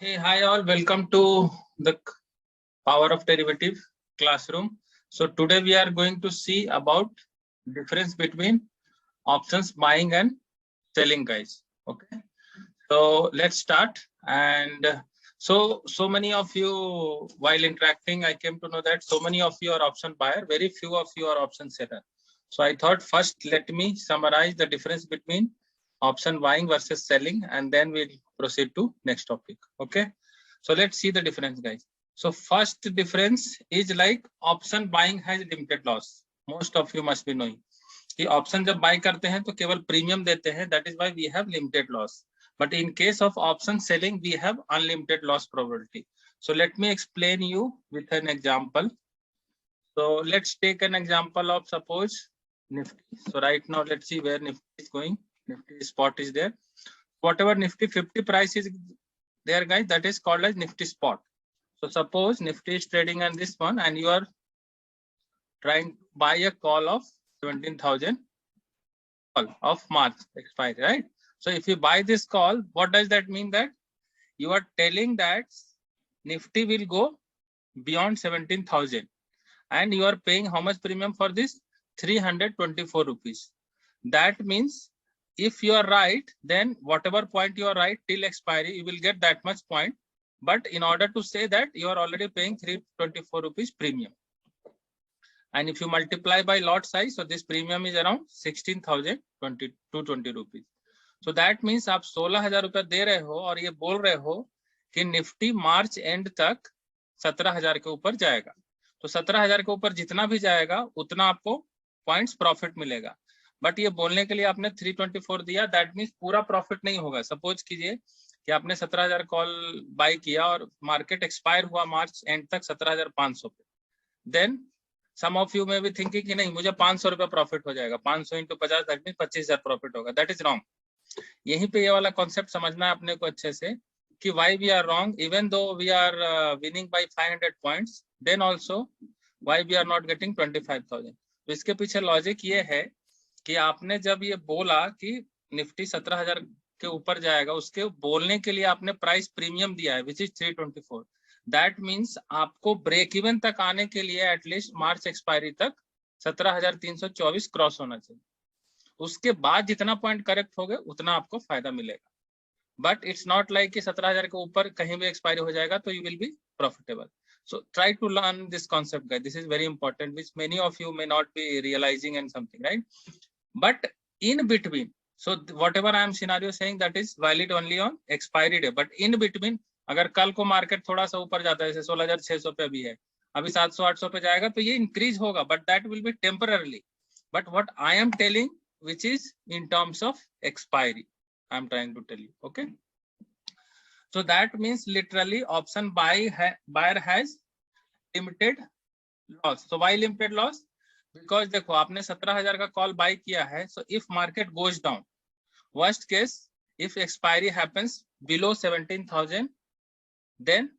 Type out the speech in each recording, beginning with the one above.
Hey, hi all, welcome to the Power of Derivative classroom. So today we are going to see about difference between options buying and selling, guys. Okay, so let's start. And so many of you, while interacting, I came to know that so many of you are option buyer, very few of you are option seller. So I thought first let me summarize the difference between option buying versus selling, and then we'll proceed to next topic. Okay, so let's see the difference, guys. So first difference is like option buying has limited loss. Most of you must be knowing कि option जब buy करते हैं तो केवल premium देते हैं, that is why we have limited loss. But in case of option selling, we have unlimited loss probability. So let me explain you with an example. So let's take an example of suppose Nifty. So right now let's see where Nifty is going. Nifty spot is there. Whatever Nifty 50 price is there, guys, that is called as Nifty spot. So suppose Nifty is trading on this one and you are trying to buy a call of 17,000 of March expiry, right? So if you buy this call, what does that mean? That you are telling that Nifty will go beyond 17,000 and you are paying how much premium for this? 324 rupees. That means if you are right, then whatever point you are right till expiry, you will get that much point. But in order to say that, you are already paying 324 rupees premium. And if you multiply by lot size, so this premium is around 16,220 rupees. So that means आप 16,000 रुपया दे रहे हो और ये बोल रहे हो कि निफ्टी मार्च एंड तक 17,000 के ऊपर जाएगा. तो 17,000 के ऊपर जितना भी जाएगा उतना आपको पॉइंट्स प्रॉफिट मिलेगा. बट ये बोलने के लिए आपने 324 दिया, दैट मीन्स पूरा प्रॉफिट नहीं होगा. सपोज कीजिए कि आपने 17,000 कॉल बाय किया और मार्केट एक्सपायर हुआ मार्च एंड तक 17,500 पे. देन सम ऑफ यू में भी थिंकिंग कि नहीं मुझे 500 रुपया प्रॉफिट हो जाएगा, 500 इंटू 50 दैट मीन 25,000 प्रॉफिट होगा. That is wrong. यहीं पे ये वाला कॉन्सेप्ट समझना है अपने को अच्छे से कि why we are wrong. Even though we are winning by 500 points, then also why we are not getting 25,000. तो इसके पीछे लॉजिक ये है कि आपने जब ये बोला कि निफ्टी 17,000 के ऊपर जाएगा, उसके बोलने के लिए आपने प्राइस प्रीमियम दिया है विच इज 324. दैट मीन्स आपको ब्रेक इवन तक आने के लिए एटलीस्ट मार्च एक्सपायरी तक 17,324 क्रॉस होना चाहिए. उसके बाद जितना पॉइंट करेक्ट हो गए उतना आपको फायदा मिलेगा. बट इट्स नॉट लाइक कि 17,000 के ऊपर कहीं भी एक्सपायरी हो जाएगा तो you will be profitable. So try to learn this concept, guys. This is very important, which many of you may not be realizing and something, right? But in between, so whatever I am scenario saying that is valid only on expiry day. But in between, अगर कल को market थोड़ा सा ऊपर जाता है, जैसे 16,600 पे भी है, अभी 700-800 पे जाएगा तो ये इंक्रीज होगा, but that will be temporarily. But what I am telling, which is in terms of expiry, I am trying to tell you. Okay. So that means literally option buyer has limited loss. So why limited loss? Because देखो आपने 17,000 का call bye किया है. So if market goes down, worst case if expiry happens below 17,000, then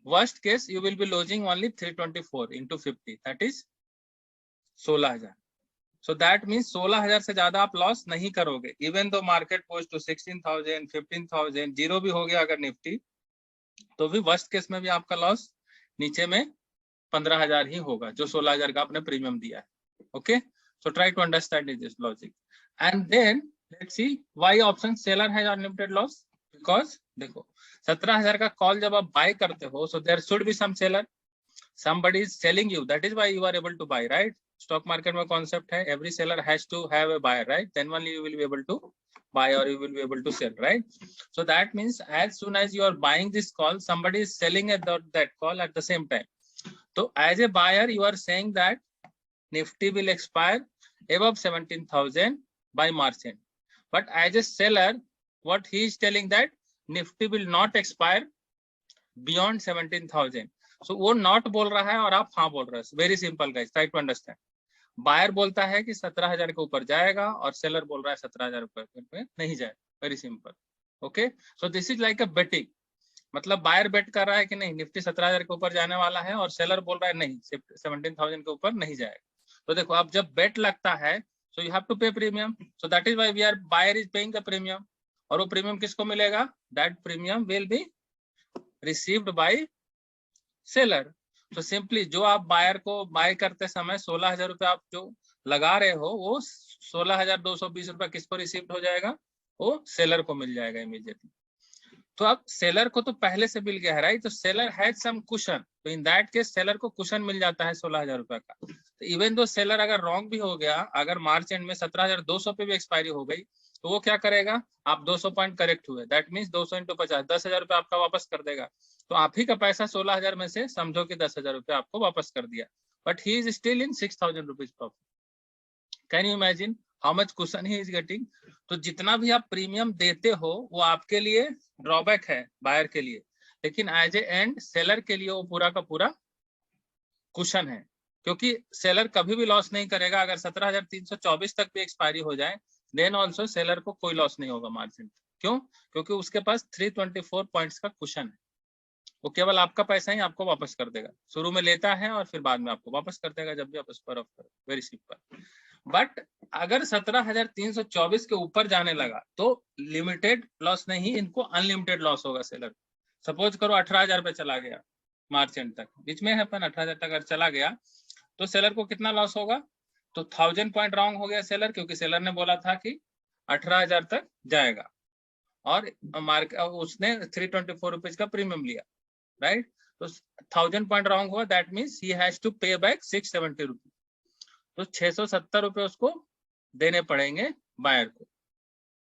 worst case you will be losing only 324 into 50, that is 16,000. So that means 16,000 से ज्यादा आप loss नहीं करोगे. Even though market goes to 16,000, 15,000, zero भी हो गया अगर Nifty, तो भी वर्स्ट केस में भी आपका लॉस नीचे में 15,000 ही होगा जो 16,000 का आपने प्रीमियम दिया है. Okay, so try to understand this logic. And then let's see why option seller has unlimited loss. Because देखो 17,000 का कॉल जब आप बाय करते हो, so there should be some seller, somebody is selling you, that is why you are able to buy, right? Stock market में concept है every seller has to have a buyer, right? Then only you will be able to buy or you will be able to sell, right? So that means as soon as you are buying this call, somebody is selling at that call at the same time. So as a buyer you are saying that Nifty will expire above 17,000 by March end. But as a seller, what he is telling that Nifty will not expire beyond 17,000. So वो not बोल रहा है और आप हाँ बोल रहे हो. Very simple, guys. Try to understand. Buyer बोलता है कि 17,000 के ऊपर जाएगा और सेलर बोल रहा है 17,000 पे नहीं जाए. Very simple. Okay, so this is like a betting. मतलब बायर बेट कर रहा है कि नहीं निफ्टी 17,000 के ऊपर जाने वाला है और सेलर बोल रहा है नहीं 17,000 के ऊपर नहीं जाएगा. तो देखो अब जब बेट लगता है so you have to pay premium. So that is why we are buyer is paying the premium. और वो प्रीमियम किसको मिलेगा? That premium will be received by seller. तो सिंपली जो आप बायर को बाय करते समय 16,000 रुपये आप जो लगा रहे हो, वो 16,220 रुपये किसको रिसीव्ड हो जाएगा, वो सेलर को मिल जाएगा इमीडिएटली। तो अब सेलर को तो पहले से मिल गया है, राइट? तो सेलर हैज सम कुशन, तो इन दैट केस सेलर को कुशन मिल जाता है 16,000 रुपए का। तो इवन दो सेलर अगर रॉन्ग भी हो गया, अगर मार्च एंड में 17,200 पे भी एक्सपायरी हो गई, तो वो क्या करेगा, आप 200 पॉइंट करेक्ट हुए, दैट मीन्स 200 इंटू 50, 10,000 रुपये आपका वापस कर देगा। तो आप ही का पैसा 16,000 में से समझो कि 10,000 रुपये आपको वापस कर दिया, but he is still in 6,000 rupees profit. Can you imagine how much cushion he is getting? तो जितना भी आप प्रीमियम देते हो वो आपके लिए ड्रॉबैक है बायर के लिए, लेकिन एज ए एंड सेलर के लिए वो पूरा का पूरा कुशन है, क्योंकि सेलर कभी भी लॉस नहीं करेगा। अगर 17,324 तक भी एक्सपायरी हो जाए, देन ऑल्सो सेलर को कोई लॉस नहीं होगा मार्जिन। क्यों? क्योंकि उसके पास 324 पॉइंट्स का कुशन है। वो केवल आपका पैसा ही आपको वापस कर देगा, शुरू में लेता है और फिर बाद में आपको वापस कर देगा जब भी आप उस पर ऑफ करो। Very simple. बट अगर 17,324 के ऊपर जाने लगा तो लिमिटेड लॉस नहीं, इनको अनलिमिटेड लॉस होगा सेलर। सपोज करो 18,000 पे चला गया मार्च एंड तक, बीच में है अपन 18,000 तक अगर चला गया, तो सेलर को कितना लॉस होगा? तो 1000 पॉइंट रॉन्ग हो गया सेलर, क्योंकि सेलर ने बोला था कि 18,000 तक जाएगा और उसने 324 रुपीज का प्रीमियम लिया, राइट? तो 1000 पॉइंट रॉन्ग हुआ, that means he has to pay back 670 rupees. तो 670 रुपए उसको देने पड़ेंगे बायर को।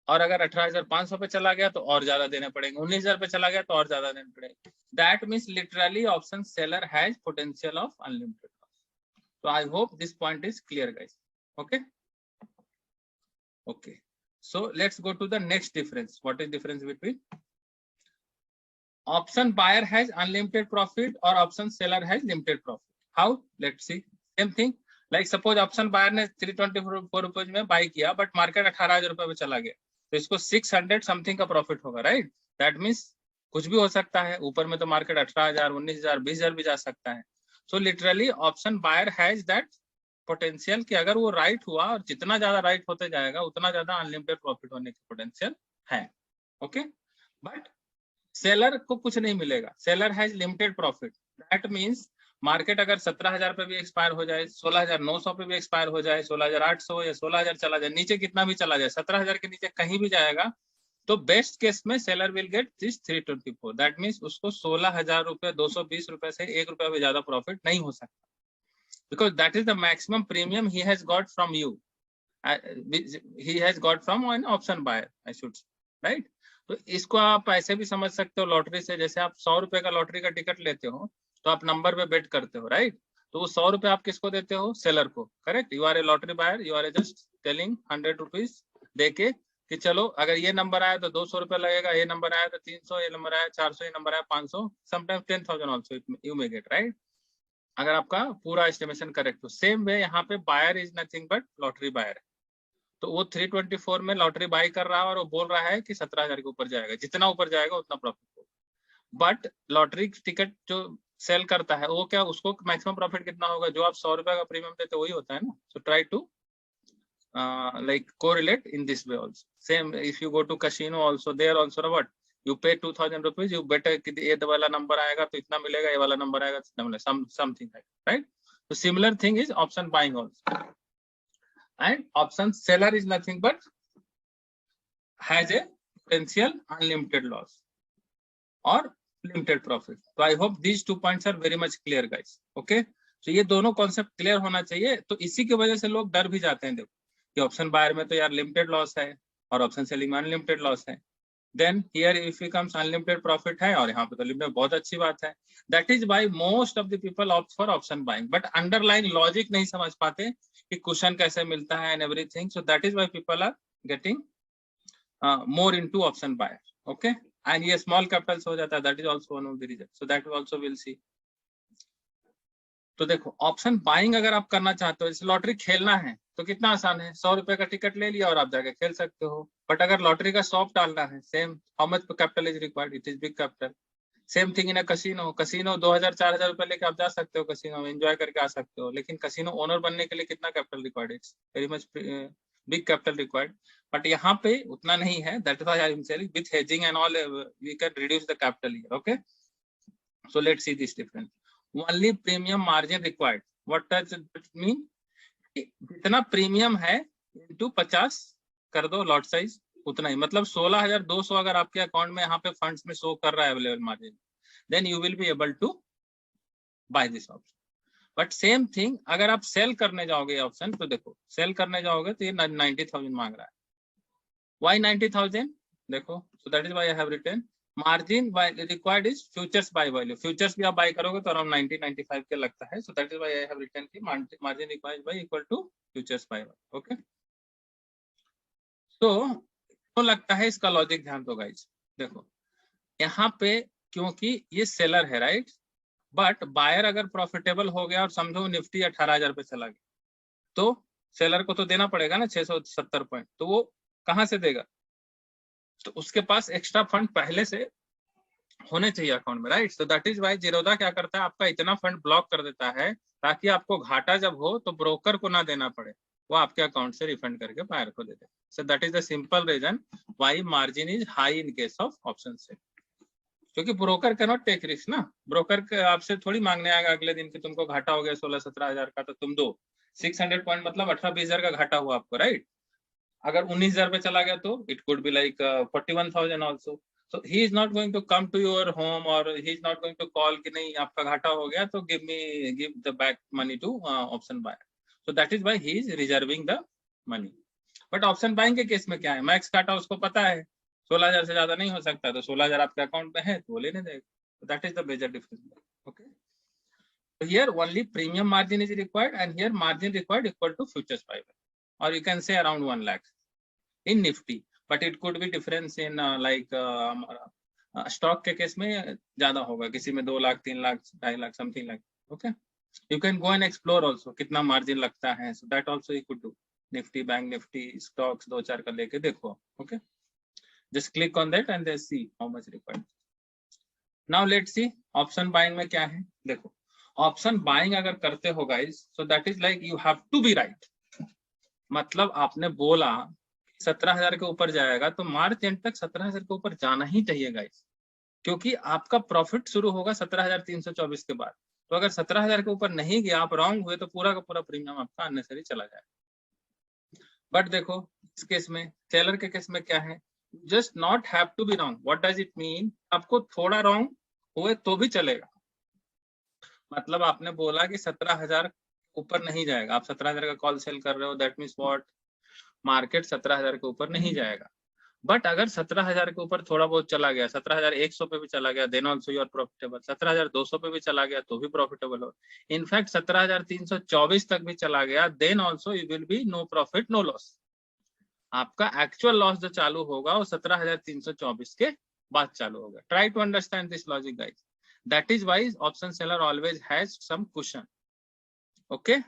और अगर 18,500 पे चला गया तो और ज्यादा देने पड़ेंगे, 19,000 पे चला गया तो और ज्यादा देने पड़ेंगे। That means literally option seller has potential of unlimited loss. तो I hope this point is clear guys. Okay okay, so let's go to the next difference. What is difference between option buyer has unlimited profit or option seller has limited profit? How? Let's see. Same thing. Like suppose option buyer ने 324 रुपए में by किया, but market 18,000 रुपए में चला गया, तो इसको 600 समथिंग का प्रॉफिट होगा, राइट? दैट मीन्स कुछ भी हो सकता है, ऊपर में तो मार्केट 18,000, 19,000, 20,000 भी जा सकता है। So literally option buyer has that potential कि अगर वो राइट हुआ, और जितना ज्यादा राइट होते जाएगा उतना ज्यादा अनलिमिटेड प्रॉफिट होने की पोटेंशियल है। ओके, बट सेलर को कुछ नहीं मिलेगा, seller has limited profit. That means market अगर 17,000 पे भी एक्सपायर हो जाए, 16,900 पे भी एक्सपायर हो जाए, 16,800 या 16,000 चला जाए, नीचे कितना भी चला जाए, 17,000 के नीचे कहीं भी जाएगा, तो बेस्ट केस में seller will get this 324। That means उसको 16,000 रुपए 220 रुपए से 1 रुपया भी ज्यादा प्रॉफिट नहीं हो सकता, because that is the maximum premium he has got from you, he has got from an option buyer, I should say, right? तो इसको आप ऐसे भी समझ सकते हो लॉटरी से, जैसे आप 100 रुपए का लॉटरी का टिकट लेते हो तो आप नंबर पे बेट करते हो, राइट? तो वो 100 रुपए आप किसको देते हो? सेलर को, correct? You are a lottery buyer, you are a just telling 100 rupees देके कि चलो अगर ये नंबर आया तो 200 रुपए लगेगा, ये नंबर आया तो 300, ये नंबर आया 400, ये नंबर आया 500, sometimes 10,000 also you may get, right? अगर आपका पूरा एस्टिमेशन करेक्ट हो। सेम वे यहाँ पे buyer is nothing but lottery buyer है, तो वो 324 में लॉटरी बाई कर रहा है और वो बोल रहा है कि 17,000 के ऊपर जाएगा, जितना ऊपर जाएगा उतना प्रॉफिट होगा। बट लॉटरी टिकट जो सेल करता है वो क्या, उसको मैक्सिमम प्रॉफिट कितना होगा? जो आप 100 रुपए का प्रीमियम देते वही होता है ना। So try to like correlate in this way also. Same if you go to casino also, there also what you pay 2,000 rupees, you bet कि ये वाला नंबर आएगा तो इतना मिलेगा, ये वाला नंबर आएगा तो इतना मिलेगा, something like, right? So similar thing is option buying also, and option seller is nothing but has a potential unlimited loss or limited profit. So I hope these 2 points are very much clear guys. Okay, so ये दोनों concept clear होना चाहिए। तो इसी की वजह से लोग डर भी जाते हैं, देखो कि ऑप्शन बायर में तो यार लिमिटेड लॉस है और ऑप्शन सेलिंग में अनलिमिटेड लॉस है, then here if becomes unlimited profit है और यहाँ पे तो लिमिटेड, बहुत अच्छी बात है। That is why most of the people opt for option buying, but underline logic नहीं समझ पाते कि क्वेश्चन कैसे मिलता है and everything. So that is why people are getting more into option buyer. Okay, and ये स्मॉल कैपिटल से हो जाता है, that is also one of the reason. So that also will see. तो देखो ऑप्शन बाइंग अगर आप करना चाहते हो, जैसे लॉटरी खेलना है तो कितना आसान है, 100 रुपए का टिकट ले लिया और आप जाके खेल सकते हो। बट अगर लॉटरी का शॉप डालना है, same how much capital is required, it is big capital. Same thing in a casino, casino 2,000-4,000 रुपए लेके आप जा सकते हो कसिनो में, एंजॉय करके आ सकते हो, लेकिन कसिनो ओनर बनने के लिए कितना capital required? It's very much big capital required. But यहाँ पे उतना नहीं है, that is why I am saying with hedging and all we can reduce the capital here. Okay, So let's see this difference. Only premium margin required. What does it mean? जितना premium है into 50 कर दो lot size उतना ही, मतलब 16,200 अगर आपके account में यहाँ पे फंड्स में शो कर रहा है available margin, then you will be able to buy this option. But same thing अगर आप सेल करने जाओगे ऑप्शन, तो देखो सेल करने जाओगे तो ये 90,000 मांग रहा है. Why 90,000? देखो, so that is why I have written margin by required is futures by value. Futures भी आप buy करोगे तो around 90-95 के लगता है. So that is why I have written कि margin required by equal to futures by value. Okay. So तो लगता है इसका लॉजिक ध्यान दो गाइज. देखो यहाँ पे क्योंकि ये सेलर है राइट, बट बायर अगर प्रॉफिटेबल हो गया और समझो निफ्टी 18,000 पे चला गया, तो सेलर को तो देना पड़ेगा ना 670 पॉइंट, तो वो कहां से देगा? तो उसके पास एक्स्ट्रा फंड पहले से होने चाहिए अकाउंट में right. So that is why Zerodha क्या करता है, आपका इतना फंड ब्लॉक कर देता है ताकि आपको घाटा जब हो तो ब्रोकर को ना देना पड़े, वो आपके अकाउंट से रिफंड करके बायर को दे दे. So that is the simple reason why margin is high in case of option sell. क्योंकि broker can not take risk ना, ब्रोकर आपसे थोड़ी मांगने आएगा अगले दिन कि तुमको घाटा हो गया 16-17 हजार का तो तुम दो. 600 पॉइंट मतलब 18-20 हजार का घाटा हुआ आपको राइट. अगर 19,000 पे चला गया तो it could be like 41,000 also. So he is not going to come to your home or he is not going to call कि नहीं आपका घाटा हो गया तो give the back money to option buyer. So that is why he is reserving the money. But option buying के case में क्या है, मैक्स घाटा उसको पता है 16,000 से ज्यादा नहीं हो सकता, तो 16,000 आपके अकाउंट में है तो वो लेने देगा. So that is the major difference. Okay. So here only premium margin is required and here margin required equal to futures buy, or you can say around 1 lakh in Nifty. But it could be difference in stock के case में ज्यादा होगा, किसी में 2 lakh 3 lakh 2.5 lakh something like. Okay, you can go and explore also कितना margin लगता है. So that also you could do. Nifty, Bank Nifty, stocks 2-4 का लेके देखो. Okay, just click on that and then see how much required. Now let's see option buying में क्या है. देखो option buying अगर करते हो guys, so that is like you have to be right. मतलब आपने बोला 17,000 के ऊपर जाएगा तो मार्च एंड तक 17,000 के ऊपर जाना ही चाहिए गाइस, क्योंकि आपका प्रॉफिट शुरू होगा 17,324 के बाद. तो अगर 17,000 के ऊपर नहीं गया, आप रॉन्ग हुए तो पूरा का पूरा प्रीमियम आपका अननेसेसरी चला जाएगा. बट देखो इस केस में सेलर के केस में क्या है, just not have to be wrong. What does it mean, आपको थोड़ा रॉन्ग हुए तो भी चलेगा. मतलब आपने बोला कि 17,000 ऊपर नहीं जाएगा, आप 17,000 का कॉल सेल कर रहे हो, दैट मीन्स व्हाट, मार्केट 17,000 के ऊपर नहीं जाएगा. बट अगर 17,000 के ऊपर थोड़ा बहुत चला गया, 17,100 पे भी चला गया, then also you are profitable. 17,200 पे भी चला गया तो भी प्रॉफिटेबल हो. इनफैक्ट 17,324 तक भी चला गया, then also you will be no profit no loss. आपका एक्चुअल लॉस जो चालू होगा वो 17,324 के बाद चालू होगा. Try to understand this logic guys. That is why option seller always has some cushion. Okay,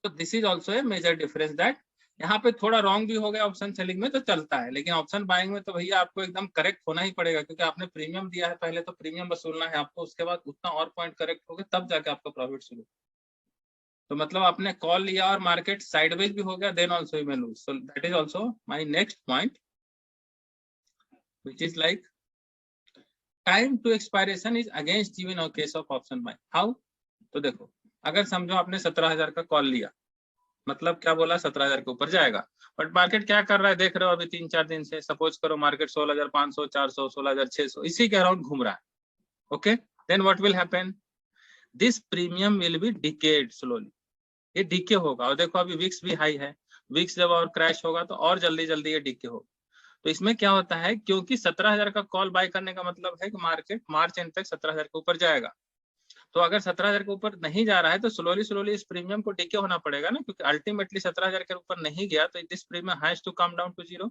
तो this is also a major difference that यहाँ पे थोड़ा रॉन्ग भी हो गया ऑप्शन सेलिंग में तो चलता है, लेकिन ऑप्शन बाइंग में तो भैया आपको एकदम करेक्ट होना ही पड़ेगा, क्योंकि आपने प्रीमियम दिया है, पहले तो प्रीमियम वसूलना है आपको, उसके बाद उतना और पॉइंट करेक्ट हो गए तब जाके आपका प्रॉफिट शुरू. तो मतलब आपने कॉल लिया और मार्केट साइडवेज भी हो गया, then also you may lose. So that is also my next point which is like time to expiration is against you in case of option buying. How? तो देखो अगर समझो आपने 17,000 का कॉल लिया, मतलब क्या बोला 17,000 के ऊपर जाएगा, बट मार्केट क्या कर रहा है देख रहे हो अभी 3-4 दिन से. सपोज करो मार्केट 16,500 400 16,600 इसी के अराउंड घूम रहा है. Okay, then what will happen, this premium will be decayed slowly. ये डीके होगा. और देखो अभी विक्स भी हाई है, विक्स जब और क्रैश होगा तो और जल्दी जल्दी ये डीके होगा. तो इसमें क्या होता है, क्योंकि 17,000 का कॉल बाय करने का मतलब है कि मार्केट मार्च एंड तक 17,000 के ऊपर जाएगा. तो अगर 17,000 के ऊपर नहीं जा रहा है तो स्लोली इस प्रीमियम को डीके होना पड़ेगा ना, क्योंकि अल्टीमेटली 17,000 के ऊपर नहीं गया तो this premium has to come down to 0.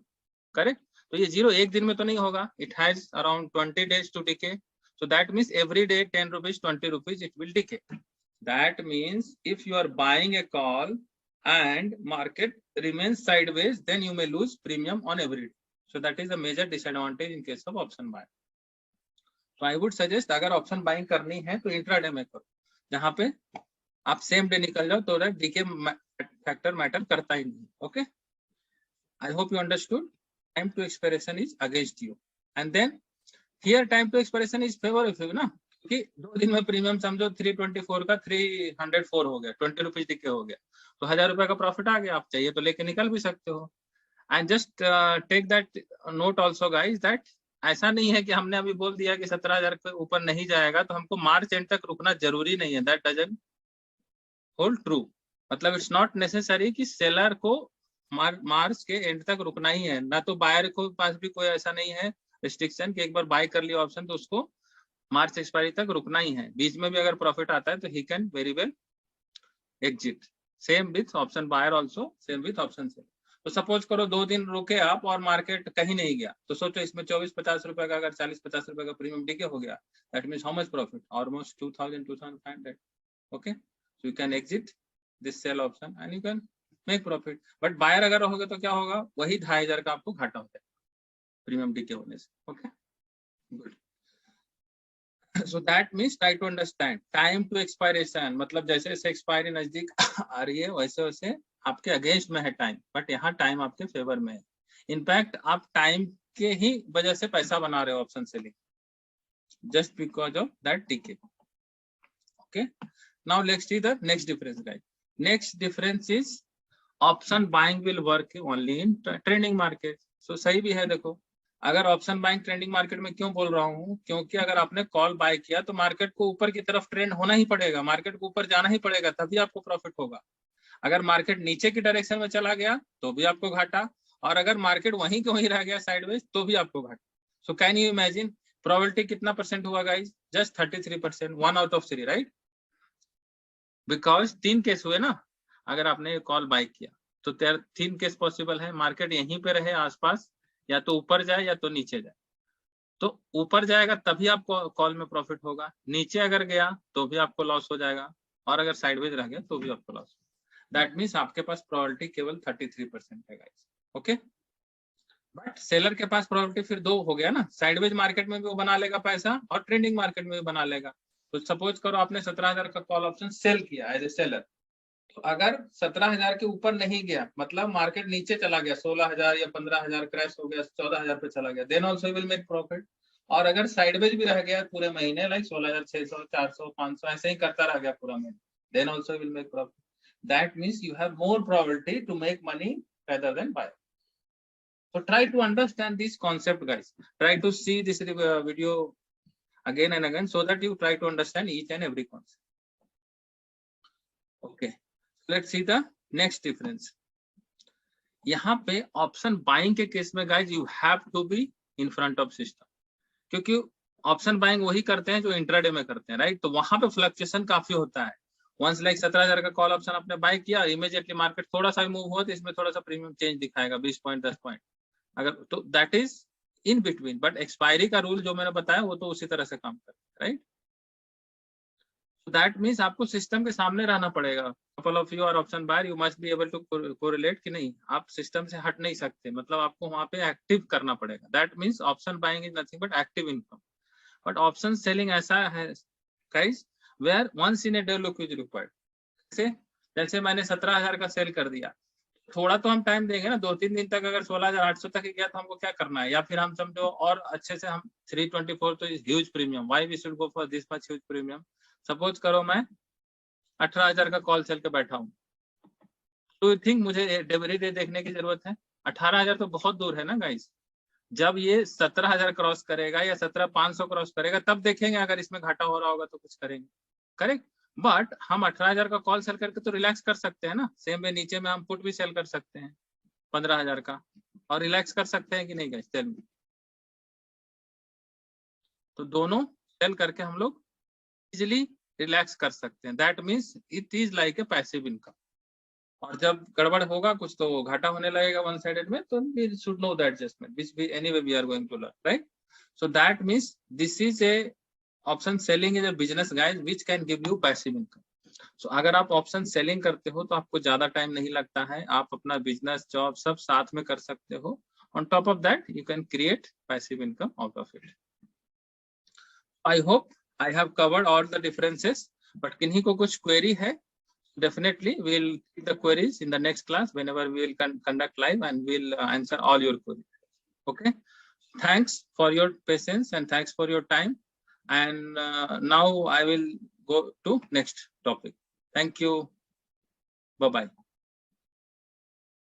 Correct. तो ये 0 एक दिन में तो नहीं होगा, it has around 20 days to decay. So that means every day 10 rupees 20 rupees it will decay. That means if you are buying a call and market remains sideways, then you may lose premium on every day. So that is a major disadvantage in case of option buy. So I would suggest अगर option buying करनी है तो intraday में करो, जहां पे आप same day निकल जाओ तो डीके फैक्टर मैटर करता ही नहीं. Okay, I hope you understood. Time to expiration is against you. And then here time to expiration is favourable ना, क्योंकि 2 दिन में प्रीमियम समझो 324 का 304 हो गया, 20 रुपीज डिके हो गया, तो 1000 रुपए का प्रॉफिट आ गया, आप चाहिए तो लेके निकल भी सकते हो। And just take that note also guys that ऐसा नहीं है कि हमने अभी बोल दिया कि 17,000 के ऊपर नहीं जाएगा तो हमको मार्च एंड तक रुकना जरूरी नहीं है, दैट डजंट होल्ड ट्रू। मतलब इट्स नॉट नेसेसरी कि सेलर को मार्च के एंड तक रुकना ही है, ना तो बायर को पास भी कोई ऐसा नहीं है रिस्ट्रिक्शन कि एक बार बाय कर लिया ऑप्शन तो उसको मार्च एक्सपायरी तक रुकना ही है, बीच में भी अगर प्रॉफिट आता है तो ही can very well exit. Same with option buyer also, same with option seller. तो सपोज करो 2 दिन रुके आप और मार्केट कहीं नहीं गया, तो सोचो इसमें 24-50 रुपए का अगर 40-50 रुपए का प्रीमियम डिके हो गया, that means how much profit, almost 2,000-2,500। Okay, so you can exit this sell option and you can make profit. But buyer अगर रहोगे तो क्या होगा, वही 2,500 का आपको घाटा हो जाएगा प्रीमियम डिके होने से। Okay, good. So that means try to understand time to expiration, मतलब जैसे जैसे एक्सपायरी नजदीक आ रही है वैसे वैसे आपके अगेंस्ट में है टाइम, बट यहाँ टाइम आपके फेवर में है। इनफैक्ट आप टाइम के ही वजह से पैसा बना रहे हो option selling, just because of that ticket. Okay, now let's see the next difference, guys. Next difference is option buying will work only in trending market. So सही भी है, देखो अगर ऑप्शन बाइंग ट्रेंडिंग मार्केट में क्यों बोल रहा हूँ, क्योंकि अगर आपने कॉल बाय किया तो मार्केट को ऊपर की तरफ ट्रेंड होना ही पड़ेगा, मार्केट को ऊपर जाना ही पड़ेगा, तभी आपको प्रॉफिट होगा। अगर मार्केट नीचे की डायरेक्शन में चला गया तो भी आपको घाटा, और अगर मार्केट वहीं के वहीं रह गया साइडवेज तो भी आपको घाटा। So can you imagine probability कितना परसेंट हुआ guys, just 33%, 1 out of 3, right? Because 3 case हुए ना, अगर आपने कॉल बाय किया तो 3 केस पॉसिबल है, मार्केट यहीं पे रहे आसपास, या तो ऊपर जाए या तो नीचे जाए। तो ऊपर जाएगा तभी आपको कॉल में प्रॉफिट होगा, नीचे अगर गया तो भी आपको लॉस हो जाएगा, और अगर साइडवेज रह गया तो भी आपको लॉस। दैट मीन्स आपके पास प्रोबेबिलिटी केवल 33% है गाइस। ओके, बट सेलर के पास प्रोबेबिलिटी फिर 2 हो गया ना, साइडवेज मार्केट में भी वो बना लेगा पैसा और ट्रेंडिंग मार्केट में भी बना लेगा। तो सपोज करो आपने 17,000 का कॉल ऑप्शन सेल किया एज ए सेलर, तो अगर 17,000 के ऊपर नहीं गया, मतलब मार्केट नीचे चला गया 16,000 या 15,000 क्रैश हो गया 14,000 पे चला गया, then also will make profit. और अगर साइडवेज भी रह गया पूरे महीने, लाइक 16,600, 400, 500 ऐसे ही करता रह गया पूरा महीने, then also will make profit. That means you have more probability to make money rather than buy. So try to understand this concept, guys. Try to see this video again and again so that you try to understand each and every concept. Okay, let's see the next difference. यहाँ पे option buying के case में guys you have to be in front of system, क्योंकि option buying वही करते हैं जो intraday में करते हैं, राइट? तो वहां पे फ्लक्चुएशन काफी होता है। वंस लाइक 17,000 का कॉल ऑप्शन आपने बाय किया, इमीडिएटली मार्केट थोड़ा सा मूव हुआ तो इसमें थोड़ा सा प्रीमियम चेंज दिखाएगा, 20 पॉइंट 10 पॉइंट अगर, तो that is in between. But expiry का रूल जो मैंने बताया वो तो उसी तरह से काम करता है, राइट? दैट मीन्स आपको सिस्टम के सामने रहना पड़ेगा। Couple of you are option buyer, you must be able to correlate कि नहीं, आप सिस्टम से हट नहीं सकते, मतलब आपको वहां पे एक्टिव करना पड़ेगा। That means option buying is nothing but active income. But option selling ऐसा है guys where once in a day look is required. जैसे मैंने 17,000 का सेल कर दिया, थोड़ा तो हम टाइम देंगे ना, 2-3 दिन तक अगर 16,800 तक गया तो हमको क्या करना है, या फिर हम समझो और अच्छे से हम 324 तो is huge premium, why we should go for this much huge premium. Suppose करो मैं 18,000 का कॉल सेल के बैठा हूँ, तो यू थिंक मुझे एवरी डे देखने की जरूरत है? 18,000 तो बहुत दूर है ना गाइस। जब ये 17,000 क्रॉस करेगा या 17,500 क्रॉस करेगा तब देखेंगे, अगर इसमें घाटा हो रहा होगा तो कुछ करेंगे, करेक्ट? बट हम 18,000 का कॉल सेल करके तो रिलैक्स कर सकते हैं ना। सेम वे नीचे में हम पुट भी सेल कर सकते हैं 15,000 का और रिलैक्स कर सकते हैं कि नहीं गाइस, टेल मी? तो दोनों सेल करके हम लोग इजिली रिलैक्स कर सकते हैं। That means it is like a passive income. और जब गड़बड़ होगा कुछ तो घाटा होने लगेगा वन साइडेड में, तो we should know the adjustment which we anyway we are going to learn, right? So that means this is a option selling is a business guys which can give you passive income. So अगर आप option selling करते हो तो आपको ज्यादा time नहीं लगता है, आप अपना बिजनेस जॉब सब साथ में कर सकते हो। On top of that you can create passive income out of it. I hope I have covered all the differences, but किन्हीं को कुछ query है, definitely we'll take the queries in the next class whenever we will conduct live and we'll answer all your queries. Okay, Thanks for your patience and thanks for your time. And now I will go to next topic. Thank you. Bye-bye.